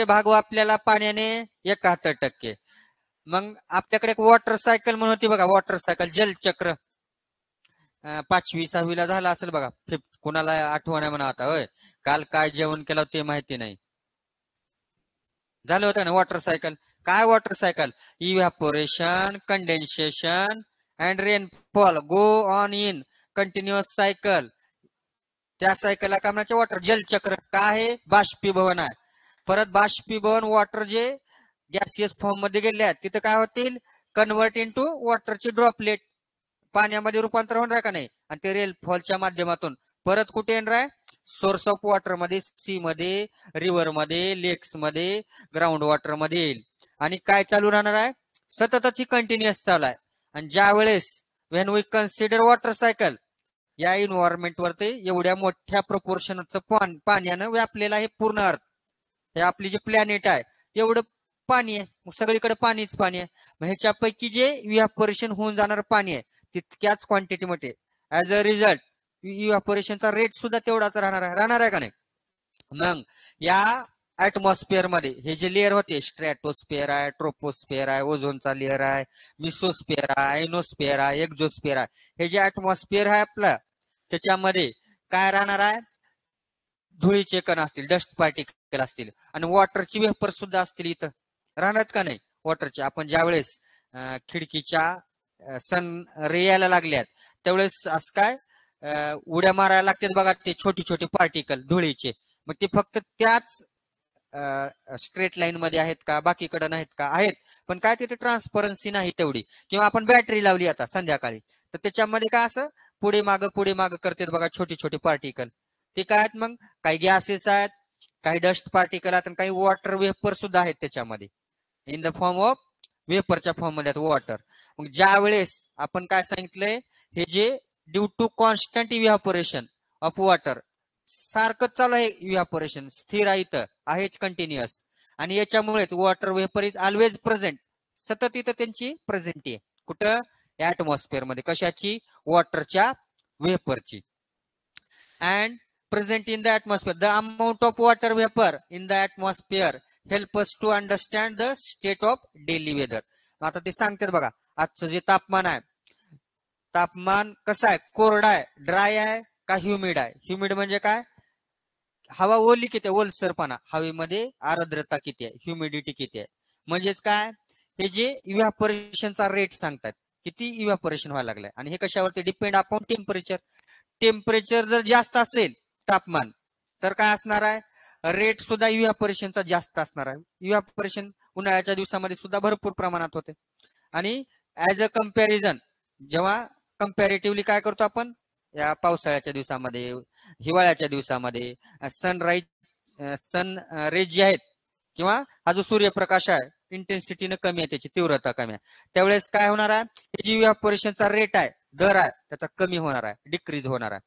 टक्के भागू आपल्याला पाण्याने 71%. मग आपल्याकडे एक वॉटर सायकल म्हणून होती बघा, वॉटर सायकल जलचक्र. 5वी 6वीला झाला असेल बघा. कुणाला आठवण आहे म्हणा आता. होय, काल काय जेवण केलं ते माहिती नाही. झालं होतं ना वॉटर सायकल. काय water cycle? Evaporation, condensation and rainfall go on in continuous cycle. त्या सायकलला काय म्हणायचे? वॉटर जलचक्र. काय आहे? बाष्पीभवन आहे. परत बाष्पीभवन वॉटर जे गॅसियस फॉर्म मध्ये गेले आहेत तिथे काय होतील? कन्वर्ट इंटू वॉटरचे ड्रॉपलेट, पाण्यामध्ये रूपांतर होणार का नाही? आणि ते रेनफॉलच्या माध्यमातून परत कुठे येणार आहे? सोर्स ऑफ वॉटर मध्ये, सी मध्ये, रिव्हर मध्ये, लेक्स मध्ये, ग्राउंड वॉटर मध्ये येईल. आणि काय चालू राहणार आहे? सततच ही कंटिन्युअस चालू आहे. आणि ज्या वेळेस when we consider water cycle, या इन्व्हायरमेंट वरती एवढ्या मोठ्या प्रपोर्शनचं पाण्यानं व्यापलेलं आहे पूर्ण अर्थ. हे आपली जे प्लॅनेट आहे एवढं पाणी आहे. मग सगळीकडे पाणीच पाणी आहे. मग ह्याच्यापैकी जे इव्हॅपोरेशन होऊन जाणार पाणी आहे तितक्याच क्वांटिटीमध्ये ऍज अ रिझल्ट इव्हॅपोरेशनचा रेट सुद्धा तेवढाच राहणार आहे का नाही? मग या ऍटमॉस्फिअर मध्ये हे जे लेअर होते, स्ट्रॅटोस्फिअर आहे, ट्रोपोस्फिअर आहे, ओझोनचा लेअर आहे, मिसोस्फिअर आहे, आयनोस्फिअर आहे, एक्झोस्फिअर आहे. हे जे ऍटमॉस्फिअर आहे आपलं त्याच्यामध्ये काय राहणार आहे? धुळीचे कण असतील, डस्ट पार्टिकल असतील आणि वॉटरची वेपर सुद्धा असतील. इथं राहणार का नाही वॉटरचे? आपण ज्या वेळेस खिडकीच्या सन रे यायला लागल्यात त्यावेळेस असं काय उड्या मारायला लागतात बघा ते छोटी छोटी पार्टिकल धुळीचे. मग ते फक्त त्याच स्ट्रेट लाईन मध्ये आहेत का? बाकीकडे नाहीत का? आहेत, पण काय तिथे ट्रान्सपरन्सी नाही तेवढी. किंवा आपण बॅटरी लावली आता संध्याकाळी तर त्याच्यामध्ये काय असं पुढे माग करतात बघा छोटी छोटी पार्टिकल. ते काय आहेत? मग काही गॅसेस आहेत, काही डस्ट पार्टिकल आहेत आणि काही वॉटर वेपर सुद्धा आहेत त्याच्यामध्ये. इन द फॉर्म ऑफ वेपरच्या फॉर्म मध्ये वॉटर. मग ज्या वेळेस आपण काय सांगितलंय? हे जे due to constant evaporation of water, सारखंच चालू आहे इव्हॅपोरेशन, स्थिर आहे, इथं आहेच कंटिन्युअस. आणि याच्यामुळेच water vapour is always present, सतत इथं त्यांची प्रेझेंट आहे. कुठं? ऍटमॉस्फिअर मध्ये. कशाची? वॉटरच्या वेपरची. and present in the atmosphere. The amount of water vapor in the atmosphere help us to understand the state of daily weather. आता ते सांगतात बघा आजचं जे तापमान आहे, तापमान कसं आहे? कोरडा आहे, ड्राय आहे का ह्युमिड आहे? ह्युमिड म्हणजे काय? हवा ओली किती आहे? ओलसरपणा. हवेमध्ये आर्द्रता किती आहे? ह्युमिडिटी किती आहे? म्हणजेच काय? हे जे इव्हॅपोरेशनचा रेट सांगतात, किती इव्हॅपोरेशन व्हायला लागलाय. आणि हे कशावरती डिपेंड? Upon temperature. टेम्परेचर जर जास्त असेल, तापमान, तर काय असणार आहे? रेट सुद्धा इव्हॅपोरेशनचा जास्त असणार आहे. इव्हॅपोरेशन उन्हाळ्याच्या दिवसामध्ये सुद्धा भरपूर प्रमाणात होते. आणि ऍज अ कम्पॅरिझन, जेव्हा कम्पॅरेटिव्हली काय करतो आपण या पावसाळ्याच्या दिवसामध्ये, हिवाळ्याच्या दिवसामध्ये सन रेज जे आहेत किंवा हा जो सूर्यप्रकाश आहे इंटेन्सिटीनं कमी आहे, त्याची तीव्रता कमी आहे, त्यावेळेस काय होणार आहे? हे जे इव्हॅपोरेशनचा रेट आहे, दर आहे, त्याचा कमी होणार आहे, डिक्रीज होणार आहे.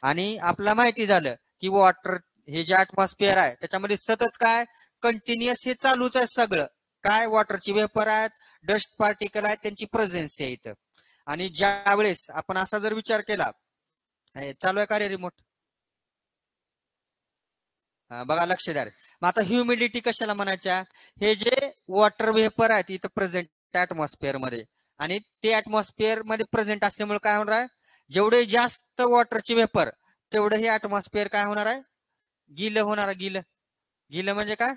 आणि आपल्याला माहिती झालं की वॉटर हे जे ऍटमॉस्फिअर आहे त्याच्यामध्ये सतत काय? कंटिन्युअस हे चालूच आहे सगळं. काय? वॉटरची वेपर आहेत, डस्ट पार्टिकल आहेत, त्यांची प्रेझेन्स आहे इथं. आणि ज्या वेळेस आपण असा जर विचार केला, चालू आहे का रे रिमोट? बघा लक्ष द्या. मग आता ह्युमिडिटी कशाला म्हणायच्या? हे जे वॉटर वेपर आहेत इथं प्रेझेंट ऍटमॉस्फिअर मध्ये, आणि ते ऍटमॉस्फिअर मध्ये प्रेझेंट असल्यामुळे काय होणार आहे? जेवढे जास्त वॉटरची वेपर तेवढं हे ऍटमॉस्फिअर काय होणार आहे? गिलं होणार आहे. गिलं, गिलं म्हणजे काय?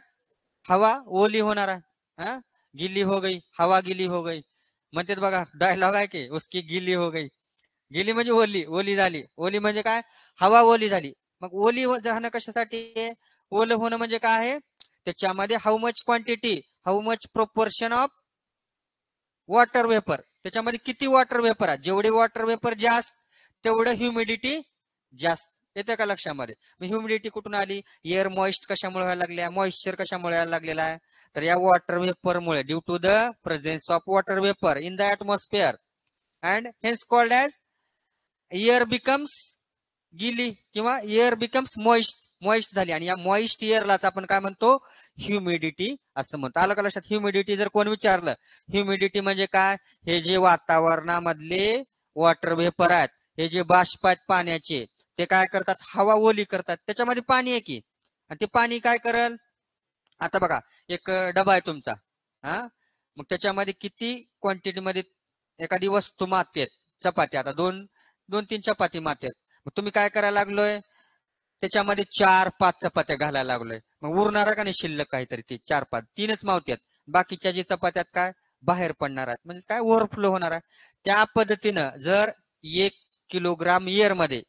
हवा ओली होणार आहे. गिल्ली हो गई, हवा गिली हो गई म्हणतात बघा, डायलॉग आहे की उसकी गिली हो गई. गिली म्हणजे ओली, ओली झाली. ओली म्हणजे काय? हवा ओली झाली. मग ओली जाणं कशासाठी? ओलं होणं म्हणजे काय आहे? त्याच्यामध्ये how much quantity, how much proportion of water vapour, त्याच्यामध्ये किती वॉटर वेपर आहे? जेवढे वॉटर वेपर जास्त तेवढं ह्युमिडिटी जास्त. येते का लक्षामध्ये? मग ह्युमिडिटी कुठून आली? एअर मॉइस्ट कशामुळे व्हायला लागल्या? मॉइश्चर कशामुळे व्हायला लागलेला आहे? तर या वॉटर वेपरमुळे, due to the presence of water vapour in the atmosphere and hence called as air becomes गिली किंवा एअर बिकम्स मॉइस्ट, मॉइस्ट झाली. आणि या मॉइस्ट एअरलाच आपण काय म्हणतो? ह्युमिडिटी असं म्हणतो. आलं का लक्षात? ह्युमिडिटी जर कोण विचारलं, ह्युमिडिटी म्हणजे काय? हे जे वातावरणामधले वॉटर वेपर आहेत, हे जे बाष्प आहेत पाण्याचे, ते काय करतात? हवा ओली करतात. त्याच्यामध्ये पाणी आहे की, आणि ते पाणी काय करल? आता बघा एक डबा आहे तुमचा, हा, मग त्याच्यामध्ये किती क्वांटिटी मध्ये एखादी वस्तू मातेत, चपाती, आता दोन दोन तीन चपाती मातेत, मग तुम्ही काय करायला लागलोय, त्याच्यामध्ये 4-5 चपात्या घालायला लागलोय, मग उरणार का नाही शिल्लक काहीतरी, ती 4-5 तीनच मावत्यात, बाकीच्या जी चपात्यात काय बाहेर पडणार आहेत, म्हणजे काय ओव्हरफ्लो होणार आहे. त्या पद्धतीनं जर 1 किलोग्राम एअर मध्ये,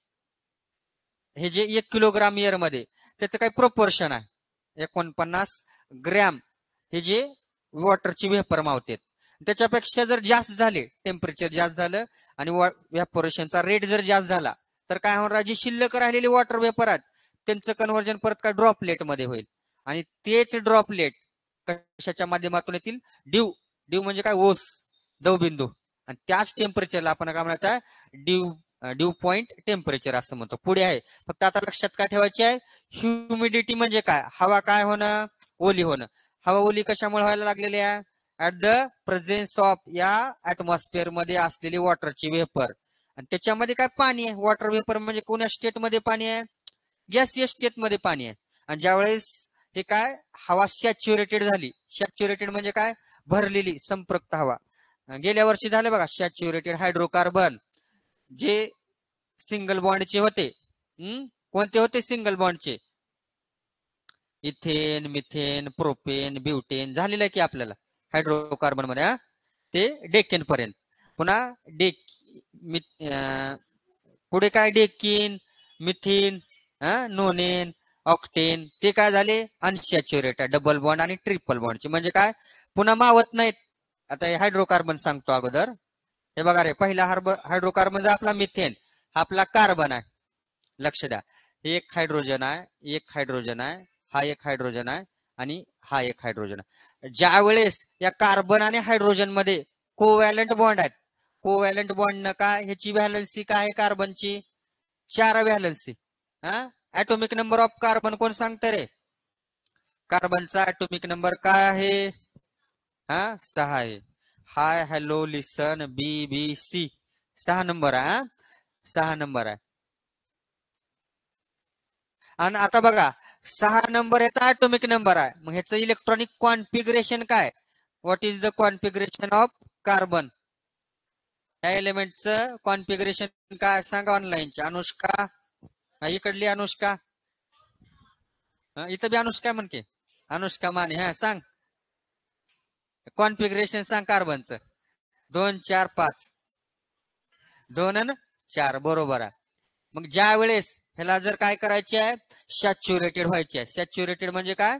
हे जे 1 किलोग्राम एअर मध्ये त्याचं काही प्रोपोर्शन आहे 49 ग्रॅम, हे जे वॉटरची वेपर मावते, त्याच्यापेक्षा जर जास्त झाले, टेम्परेचर जास्त झालं आणि व्हॅपोरेशनचा रेट जर जास्त झाला, तर काय होणार, जी शिल्लक राहिलेली वॉटर वेपर आहेत त्यांचं कन्व्हर्जन परत काय ड्रॉपलेट मध्ये होईल, आणि तेच ड्रॉपलेट कशाच्या माध्यमातून येतील, ड्यू, ड्यू म्हणजे काय ओस, दवबिंदू, आणि त्याच टेम्परेचरला आपण काय म्हणायचं, ड्यू ड्यू पॉइंट टेम्परेचर असं म्हणतो. पुढे आहे, फक्त आता लक्षात काय ठेवायचे आहे, ह्युमिडिटी म्हणजे काय, हवा काय होणं, ओली होणं, हवा ओली कशामुळे व्हायला लागलेली आहे, ऍट द प्रेझेन्स ऑफ या ऍटमॉस्फिअर मध्ये असलेली वॉटरची वेपर, आणि त्याच्यामध्ये काय पाणी आहे, वॉटर वेपर म्हणजे कोण्या स्टेट मध्ये पाणी आहे, गॅसियस स्टेट मध्ये पाणी आहे, आणि ज्यावेळेस हे काय हवा सॅच्युरेटेड झाली, सॅच्युरेटेड म्हणजे काय भरलेली संपृक्त हवा, गेल्या वर्षी झालं बघा सॅच्युरेटेड हायड्रोकार्बन जे सिंगल बॉन्डचे होते, कोणते होते सिंगल बॉन्डचे, इथेन, मिथेन, प्रोपेन, ब्युटेन झालेलं आहे की आपल्याला हायड्रोकार्बन मध्ये, ते डेकेन पर्यंत, पुन्हा पुढे काय डेकिन, मिथिन, नोनेन, ऑक्टेन, ते काय झाले अनसॅच्युरेटेड डबल बॉन्ड आणि ट्रिपल बॉन्डचे, म्हणजे काय पुन्हा मावत नाहीत. आता हे हायड्रोकार्बन सांगतो अगोदर, हे बघा रे, पहिला हायड्रोकार्बन जो आपला मिथेन, हा आपला कार्बन आहे, लक्ष द्या, एक हायड्रोजन आहे, एक हायड्रोजन आहे, हा एक हायड्रोजन आहे, आणि हा एक हायड्रोजन आहे. ज्या वेळेस या कार्बन आणि हायड्रोजन मध्ये कोव्हॅलंट बॉन्ड आहेत, कोव्हॅलंट बॉन्ड न काय ह्याची व्हॅलन्सी काय आहे कार्बनची, 4 valency, atomic number of carbon कोण सांगतं रे, कार्बनचा ऍटोमिक नंबर काय आहे, 6 आहे, हाय हॅलो लिसन बी बी सी, 6 नंबर आहे, 6 नंबर आहे. आणि आता बघा 6 नंबर याचा ऍटोमिक नंबर आहे, मग ह्याचं इलेक्ट्रॉनिक कॉन्फिगरेशन काय, what is the configuration of carbon, या एलिमेंटचं कॉन्फिगरेशन काय सांगा, ऑनलाईनची अनुष्का, इकडली अनुष्का, इथं बी अनुष्का म्हणते, अनुष्का माने, सांग कॉन्फिगरेशन सांग कार्बनचं, 2 4 5, 2 आणि 4 बरोबर आहे. मग ज्या वेळेस ह्याला जर काय करायचे आहे, सॅच्युरेटेड व्हायचे आहे, सॅच्युरेटेड म्हणजे काय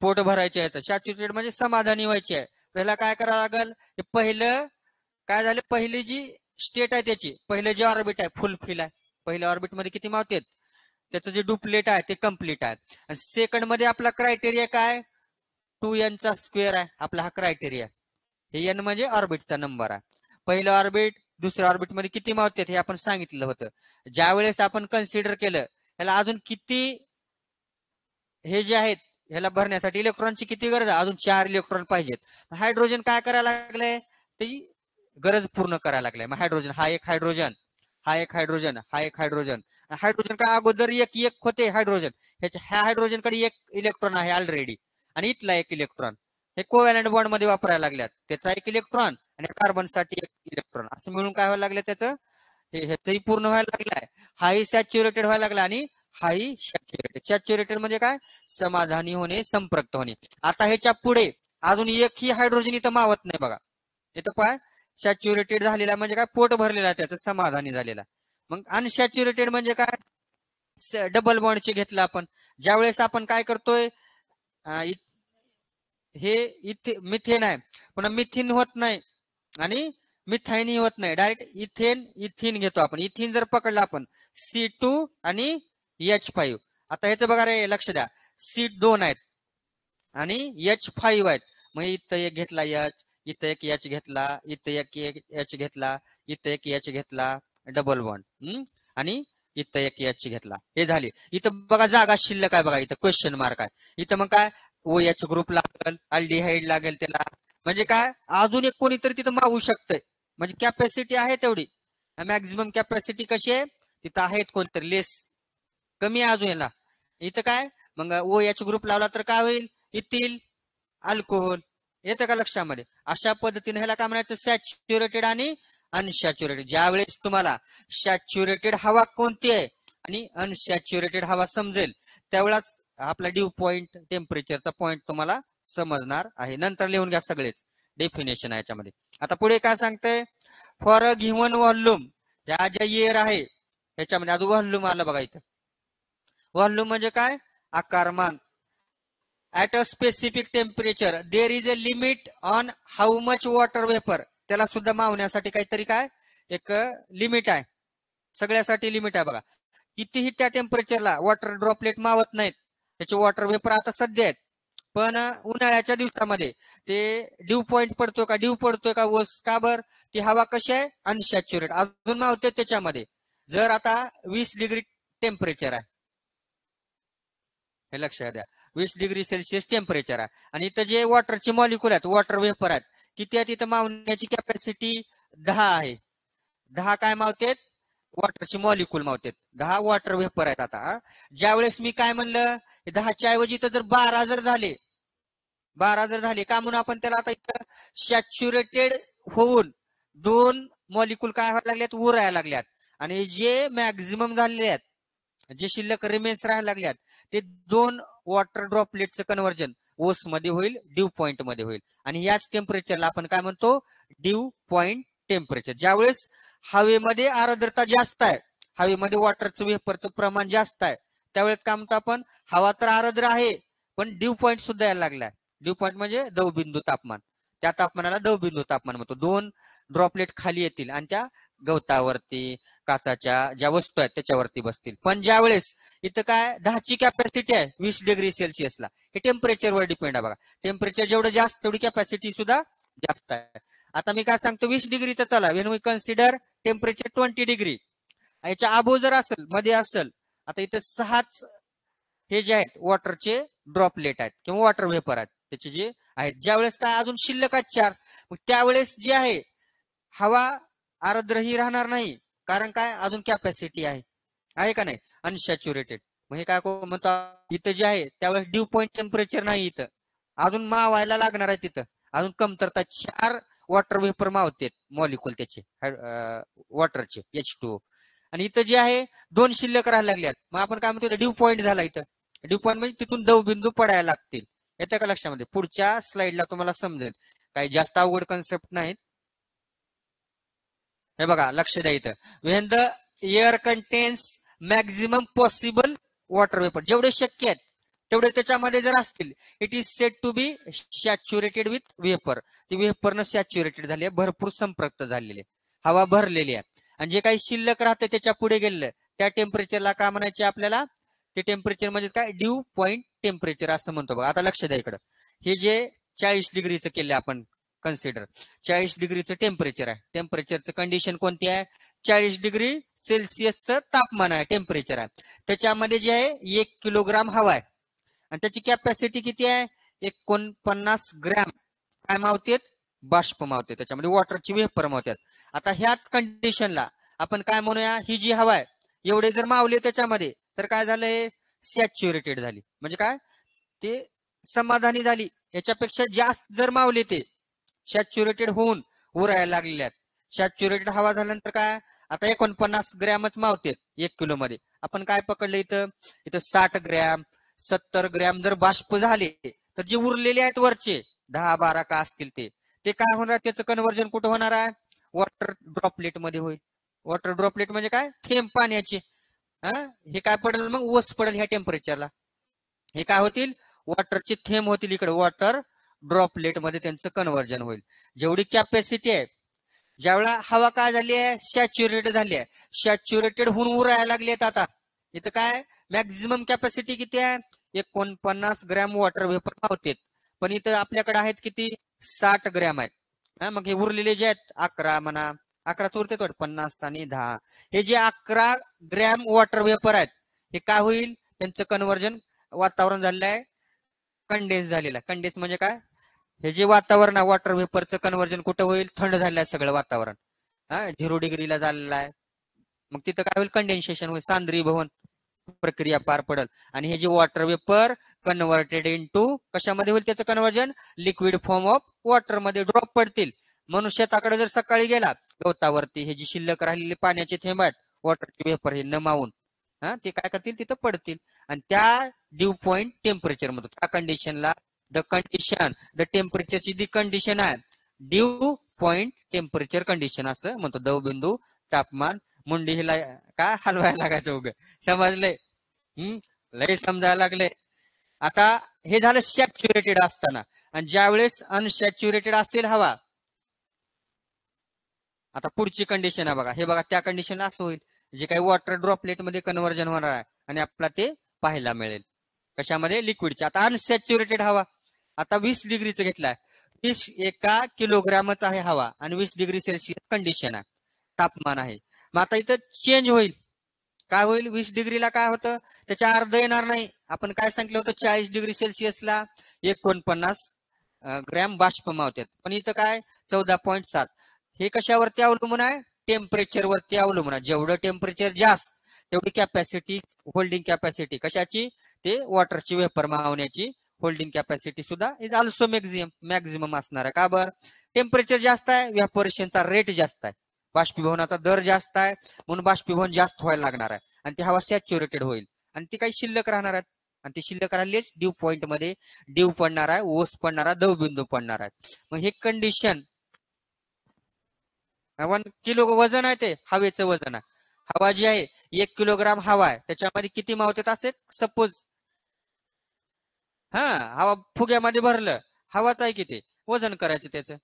पोट भरायचे आहे, सॅच्युरेटेड म्हणजे समाधानी व्हायचे आहे, त्याला काय करावं लागेल, हे पहिलं काय झालं, पहिली जी स्टेट आहे त्याची, पहिलं जे ऑर्बिट आहे फुल फिल आहे, पहिल्या ऑर्बिट मध्ये किती मावतेत, त्याचं जे डुप्लेट आहे ते कम्प्लीट आहे, आणि सेकंड मध्ये आपला क्रायटेरिया काय, 2n चा स्क्वेअर आहे आपला हा क्रायटेरिया, हे एन म्हणजे ऑर्बिटचा नंबर आहे, पहिलं ऑर्बिट दुसऱ्या ऑर्बिट मध्ये किती मावतात हे आपण सांगितलं होतं, ज्या वेळेस आपण कन्सिडर केलं ह्याला अजून किती, हे जे आहेत ह्याला भरण्यासाठी इलेक्ट्रॉनची किती गरज आहे, अजून 4 इलेक्ट्रॉन पाहिजेत, हायड्रोजन काय करायला लागलंय, ती गरज पूर्ण करायला लागलाय, मग हायड्रोजन, हा एक हायड्रोजन, हा एक हायड्रोजन, हा एक हायड्रोजन, हायड्रोजन काय अगोदर एक एक होते हायड्रोजन, ह्या हायड्रोजन कडे एक इलेक्ट्रॉन आहे ऑलरेडी, आणि इथला एक इलेक्ट्रॉन, हे कोव्हॅलंट बॉन्ड मध्ये वापरायला लागल्यात, त्याचा एक इलेक्ट्रॉन आणि कार्बन साठी एक इलेक्ट्रॉन, असं मिळून काय व्हायला लागलं त्याचं, ह्याचंही पूर्ण व्हायला लागलाय, हाही सॅच्युरेटेड व्हायला लागला, आणि हाही सॅच्युरेटेड, सॅच्युरेटेड म्हणजे काय समाधानी होणे, संपृक्त होणे. आता ह्याच्या पुढे अजून एकही हायड्रोजन इथं मावत नाही बघा, इथं पाय सॅच्युरेटेड झालेला म्हणजे काय पोट भरलेला आहे त्याचं, समाधानी झालेला, मग अनसॅच्युरेटेड म्हणजे काय डबल बॉन्डचे घेतलं आपण, ज्यावेळेस आपण काय करतोय, हे इथे मिथेन आहे, पुन्हा मिथिन होत नाही आणि मिथाईनही होत नाही, डायरेक्ट इथेन इथिन घेतो आपण, इथिन जर पकडलं आपण C2 आणि H5, आता ह्याचं बघा रे लक्ष द्या, C2 आहेत आणि H5 आहेत, मग इथं एक घेतला H, इथं एक H घेतला, इथं एक H घेतला, इथं एक H घेतला, डबल बॉन्ड, आणि इथं एक H घेतला, हे झाले, इथं बघा जागा शिल्लक आहे बघा, इथं क्वेश्चन मार्क आहे, इथं मग काय OH ग्रुप लागेल, अल्डिहाइड लागेल त्याला, म्हणजे काय अजून एक कोणीतरी तिथं मावू शकतंय, म्हणजे कॅपॅसिटी आहे तेवढी, मॅक्झिमम कॅपॅसिटी कशी आहे तिथं, आहेत कोणतरी लेस कमी आहे अजून याला, इथं काय मग OH ग्रुप लावला तर काय होईल, इथिल अल्कोहोल. येतं का लक्षामध्ये? अशा पद्धतीने ह्याला काय म्हणायचं, सॅच्युरेटेड आणि अनसॅच्युरेटेड. ज्यावेळेस तुम्हाला सॅच्युरेटेड हवा कोणती आहे आणि अनसॅच्युरेटेड हवा समजेल त्यावेळेस आपला ड्यू पॉइंट टेम्परेचरचा पॉइंट तुम्हाला समजणार आहे. नंतर लिहून घ्या सगळेच डेफिनेशन याच्यामध्ये. आता पुढे काय सांगतंय, फॉर अ गिव्हन व्हॉल्यूम, ह्या ज्या एअर आहे ह्याच्यामध्ये अजून व्हॉल्यूम आलं बघा इथं. व्हॉल्यूम म्हणजे काय, आकारमान. At a specific temperature there is a limit on how much water vapour. त्याला सुद्धा मावण्यासाठी काहीतरी काय एक लिमिट आहे, सगळ्यासाठी लिमिट आहे बघा. कितीही त्या टेम्परेचरला वॉटर ड्रॉपलेट मावत नाहीत, त्याचे वॉटर वेपर आता सध्या आहेत. पण उन्हाळ्याच्या दिवसामध्ये ते ड्यू पॉइंट पडतो का, ड्यू पडतोय का ओस, का बर, ती हवा कशी आहे, अनसॅच्युरेट, अजून मावते त्याच्यामध्ये. जर आता 20 डिग्री टेम्परेचर आहे, हे लक्षात द्या, 20 डिग्री सेल्सिअस टेम्परेचर आहे, आणि इथं जे वॉटरचे मॉलिक्युल आहेत, वॉटर वेपर आहेत, किती आहेत इथं मावण्याची कॅपॅसिटी 10 आहे. 10 काय मावतेत, वॉटरचे मॉलिक्युल मावतेत. 10 वॉटर वेपर आहेत. आता ज्यावेळेस मी काय म्हणलं, 10च्या ऐवजी तर जर 12 जर झाले, 12 जर झाले का म्हणून आपण त्याला आता इथं सॅच्युरेटेड होऊन 2 मॉलिक्युल काय व्हायला लागल्यात, उरायला लागल्यात, आणि जे मॅक्झिमम झालेले आहेत, जे शिल्लक रिमेन्स राहायला लागल्यात, ते 2 वॉटर ड्रॉपलेटचं कन्व्हर्जन ओस मध्ये होईल, ड्यू पॉइंट मध्ये होईल. आणि याच टेम्परेचरला आपण काय म्हणतो, ड्यू पॉइंट टेम्परेचर. ज्यावेळेस हवेमध्ये आर्द्रता जास्त आहे, हवेमध्ये वॉटरचं वेपरचं प्रमाण जास्त आहे, त्यावेळेस काय म्हणतो आपण, हवा तर आर्द्र आहे पण ड्यू पॉइंट सुद्धा यायला लागलाय. ड्यू पॉइंट म्हणजे दवबिंदू तापमान, त्या तापमानाला दवबिंदू तापमान म्हणतो. 2 ड्रॉपलेट खाली येतील आणि त्या गवतावरती, काचाच्या ज्या वस्तू आहेत त्याच्यावरती बसतील. पण ज्यावेळेस इथं काय 10ची कॅपॅसिटी आहे 20 डिग्री सेल्सिअसला, हे टेम्परेचरवर डिपेंड आहे बघा. टेम्परेचर जेवढं जास्त तेवढी कॅपॅसिटी सुद्धा जास्त आहे. आता मी काय सांगतो, 20 डिग्रीचा चला, when we consider temperature 20 degree, याच्या अबो जर असेल, मध्ये असेल, आता इथं 6च हे जे आहेत वॉटरचे ड्रॉपलेट आहेत किंवा वॉटर वेपर आहेत त्याचे जे आहेत. ज्यावेळेस काय अजून शिल्लक आहेत 4, मग त्यावेळेस जे आहे हवा आर्द्र ही राहणार नाही, कारण काय अजून कॅपॅसिटी आहे का नाही, अनसॅच्युरेटेड. मग हे काय म्हणतो, इथं जे आहे त्यावेळेस ड्यू पॉइंट टेम्परेचर नाही, इथं अजून मावायला लागणार आहे, तिथं अजून कमतरता, 4 वॉटर वेपर मावतेत मॉलिक्युल त्याचे वॉटरचे H2O. आणि इथं जे आहे 2 शिल्लक राहायला लागल्यात, मग आपण काय म्हणतो, ड्यू पॉइंट झाला. इथं ड्यू पॉइंट म्हणजे तिथून दवबिंदू पडायला लागतील. येतं का लक्षामध्ये? पुढच्या स्लाइडला तुम्हाला समजेल, काही जास्त अवघड कन्सेप्ट नाहीत. हे बघा, लक्ष द्या इथं, when the air contains maximum possible water vapour, जेवढे शक्य आहेत तेवढे त्याच्यामध्ये जर असतील, it is said to be saturated with vapour. ती वेपरनं सॅच्युरेटेड झाली आहे, भरपूर संपृक्त झालेली आहे, हवा भरलेली आहे. आणि जे काही शिल्लक राहते त्याच्या पुढे गेलेलं त्या टेम्परेचरला काय म्हणायचे आपल्याला, ते टेम्परेचर म्हणजे काय, ड्यू पॉइंट टेम्परेचर असं म्हणतो बघा. आता लक्ष द्या इकडं, हे जे 40 डिग्रीचं केले आपण कन्सिडर, 40 डिग्रीचं टेम्परेचर आहे, टेम्परेचरचं कंडिशन कोणती आहे, 40 डिग्री सेल्सिअसचं तापमान आहे, टेम्परेचर आहे. त्याच्यामध्ये जे आहे 1 किलोग्राम हवा आहे, आणि त्याची कॅपॅसिटी किती आहे, 49 ग्रॅम काय मावतेत, बाष्प मावते, त्याच्यामध्ये वॉटरची वेपर मावतात. आता ह्याच कंडिशनला आपण काय म्हणूया, ही जी हवा आहे एवढे जर मावले त्याच्यामध्ये, तर काय झालंय, सॅच्युरेटेड झाली. म्हणजे काय, ते समाधानी झाली. याच्यापेक्षा जास्त जर मावले ते सॅच्युरेटेड होऊन उरायला लागलेल्या आहेत. सॅच्युरेटेड हवा झाल्यानंतर काय, आता 49 ग्रॅमच मावते 1 किलो मध्ये. आपण काय पकडलं इथं, इथं 60 ग्रॅम 70 ग्रॅम जर बाष्प झाले, तर जे उरलेले आहेत वरचे 10-12 का असतील ते काय होणार, त्याचं कन्व्हर्जन कुठं होणार आहे, वॉटर ड्रॉपलेट मध्ये होईल. वॉटर ड्रॉपलेट म्हणजे काय, थेंब पाण्याचे. हे काय पडेल, मग ओस पडेल ह्या टेम्परेचरला, हे काय होतील, वॉटरचे थेंब होतील, इकडे वॉटर ड्रॉपलेट मध्ये त्यांचं कन्व्हर्जन होईल. जेवढी कॅपॅसिटी आहे, ज्यावेळेला हवा काय झाली आहे, सॅच्युरेटेड झाली आहे, सॅच्युरेटेड होऊन उरायला लागली आहेत. आता इथं काय मॅक्झिमम कॅपॅसिटी किती आहे, 49 ग्रॅम वॉटर वेपर मावतेत, पण इथं आपल्याकडे आहेत किती, 60 ग्रॅम आहेत. मग हे उरलेले जे आहेत 11 म्हणा, 11 उरते, 50 आणि 10, हे जे 11 ग्रॅम वॉटर वेपर आहेत, हे काय होईल, त्यांचं कन्व्हर्जन वातावरण झालेलं आहे, कंडेन्स झालेलं आहे. कंडेन्स म्हणजे काय, हे जे वातावरण आहे वॉटर वेपरचं कन्व्हर्जन कुठं होईल, थंड झालेलं आहे सगळं वातावरण, 0 डिग्रीला झालेलं आहे. मग तिथं काय होईल, कंडेन्सेशन होईल, सांद्री भवन प्रक्रिया पार पडेल आणि हे जे वॉटर वेपर कन्व्हर्टेड इनटू कशामध्ये होईल त्याचं conversion liquid form of water मध्ये ड्रॉप पडतील. म्हणून शेताकडे जर सकाळी गेला गवतावरती हे जी शिल्लक राहिलेले पाण्याचे थेंब आहेत वॉटरचे वेपर हे नमावून ते काय करतील तिथं पडतील आणि त्या ड्यू पॉइंट टेम्परेचर म्हणतो त्या कंडिशनला द टेम्परेचरची जी कंडिशन आहे ड्यू पॉइंट टेम्परेचर कंडिशन असं म्हणतो. दवबिंदू तापमान मुंडी हिला काय हलवायला लागायचं उग समजलंय. लय समजायला लागले. आता हे झालं सॅच्युरेटेड असताना आणि ज्यावेळेस अनसॅच्युरेटेड असेल हवा आता पुढची कंडिशन आहे बघा. हे बघा त्या कंडिशनला असं होईल जे काही वॉटर ड्रॉपलेट मध्ये कन्व्हर्जन होणार आहे आणि आपल्याला ते पाहायला मिळेल कशामध्ये लिक्विडच्या. आता अनसॅच्युरेटेड हवा आता 20 डिग्रीचं घेतलाय 20 एका किलोग्रामच आहे हवा आणि 20 डिग्री सेल्सिअस कंडिशन आहे तापमान आहे. मग आता इथं चेंज होईल काय होईल 20 डिग्रीला काय होतं त्याच्या अर्ध येणार नाही. आपण काय सांगितलं होतं 40 डिग्री सेल्सिअसला 49 ग्रॅम बाष्प मावतात पण इथं काय 14.7. हे कशावरती अवलंबून आहे टेम्परेचर वरती अवलंबून आहे. जेवढं टेम्परेचर जास्त तेवढी कॅपॅसिटी होल्डिंग कॅपॅसिटी कशाची ते वॉटरची वेपर मावण्याची होल्डिंग कॅपॅसिटी सुद्धा इज ऑल्सो मॅक्झिमम असणार आहे. का बरं टेम्परेचर जास्त आहे व्हॅपोरेशनचा रेट जास्त आहे बाष्पीभवनाचा दर जास्त आहे म्हणून बाष्पीभवन जास्त व्हायला लागणार आहे आणि ती हवा सॅच्युरेटेड होईल आणि ती काही शिल्लक राहणार आहेत आणि ती शिल्लक राहिलीच ड्यू पॉइंट मध्ये ड्यू पडणार आहे ओस पडणार आहे दवबिंदू पडणार आहे. मग हे कंडिशन 1 किलो वजन आहे ते हवेचं वजन आहे. हवा जी आहे 1 किलोग्राम हवा आहे त्याच्यामध्ये किती मावतात असे सपोज हवा फुग्यामध्ये भरलं हवाच आहे किती वजन करायचं त्याचं.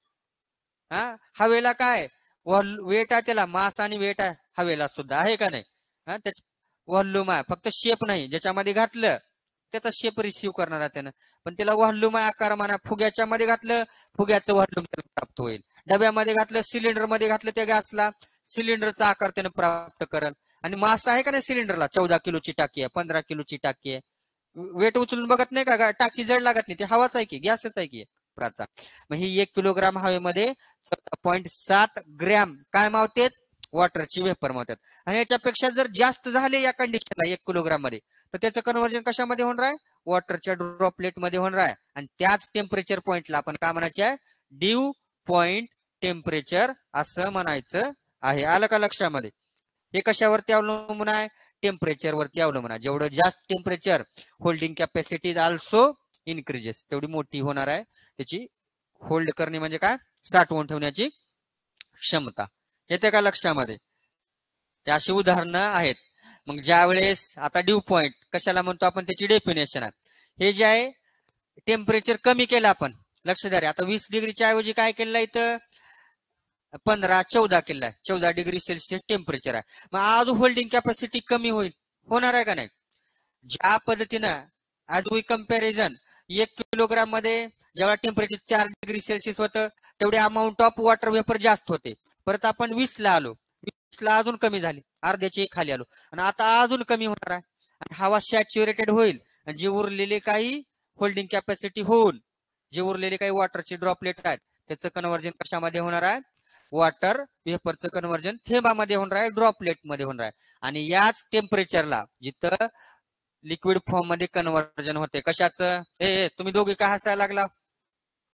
हवेला काय वेट आहे त्याला मास आणि वेट आहे हवेला सुद्धा आहे का नाही. त्याच व्हॉल्यूम आहे फक्त शेप नाही ज्याच्यामध्ये घातलं त्याचा शेप रिसिव्ह करणार आहे त्यानं पण त्याला व्हॉल्यूम आहे आकारमान आहे. फुग्याच्या मध्ये घातलं फुग्याचं व्हॉल्यूम त्याला प्राप्त होईल. डब्यामध्ये घातलं सिलेंडर मध्ये घातलं त्या गॅसला सिलेंडरचा आकार त्यानं प्राप्त करेल आणि मास आहे का नाही सिलेंडरला 14 किलोची टाकी आहे 15 किलोची टाकी आहे. वेट उचलून बघत नाही का टाकी जड लागत नाही ती हवाच आहे की गॅसच आहे की प्रकारचा. मग ही 1 किलोग्राम हवेमध्ये 14.7 ग्रॅम काय मावतेत वॉटरची वेपर मावतात आणि याच्यापेक्षा जर जास्त झाले या कंडिशनला 1 किलोग्राम मध्ये तर त्याचं कन्व्हर्जन कशामध्ये होणार आहे वॉटरच्या ड्रॉपलेट मध्ये होणार आहे आणि त्याच टेम्परेचर पॉइंटला आपण काय म्हणायचे आहे ड्यू पॉइंट टेम्परेचर असं म्हणायचं आहे. आलं का लक्षामध्ये. हे कशावरती अवलंबून आहे टेम्परेचर वरती अवलंबून आहे. जेवढं जास्त temperature holding capacity also increases तेवढी मोठी होणार आहे त्याची होल्ड करणे म्हणजे काय साठवून ठेवण्याची क्षमता. येते का लक्षामध्ये. अशी उदाहरणं आहेत. मग ज्या वेळेस आता ड्यू पॉइंट कशाला म्हणतो आपण त्याची डेफिनेशन आहे. हे जे आहे टेम्परेचर कमी केलं आपण लक्ष द्या रे. आता 20 डिग्रीच्या ऐवजी काय केलं इथं 14 केलाय 14 डिग्री सेल्सिअस टेम्परेचर आहे. मग आज होल्डिंग कॅपॅसिटी कमी होईल होणार आहे का नाही. ज्या पद्धतीनं आज वी कम्पॅरिझन 1 किलोग्राम मध्ये जेव्हा टेम्परेचर 4 डिग्री सेल्सिअस होतं तेवढे अमाऊंट ऑफ वॉटर वेपर जास्त होते. परत आपण 20 ला आलो 20 ला अजून कमी झाली अर्ध्याच्या खाली आलो आणि आता अजून कमी होणार आहे आणि हवा सॅच्युरेटेड होईल आणि जे उरलेले काही होल्डिंग कॅपॅसिटी होऊन जे उरलेले काही वॉटरचे ड्रॉपलेट आहेत त्याचं कन्व्हर्जन कशामध्ये होणार आहे वॉटर वेपरचं कन्व्हर्जन थेंबामध्ये होणार आहे ड्रॉपलेट मध्ये होणार आहे आणि याच टेम्परेचरला जिथं लिक्विड फॉर्म मध्ये कन्व्हर्जन होते कशाचं. तुम्ही दोघे काय हसायला लागला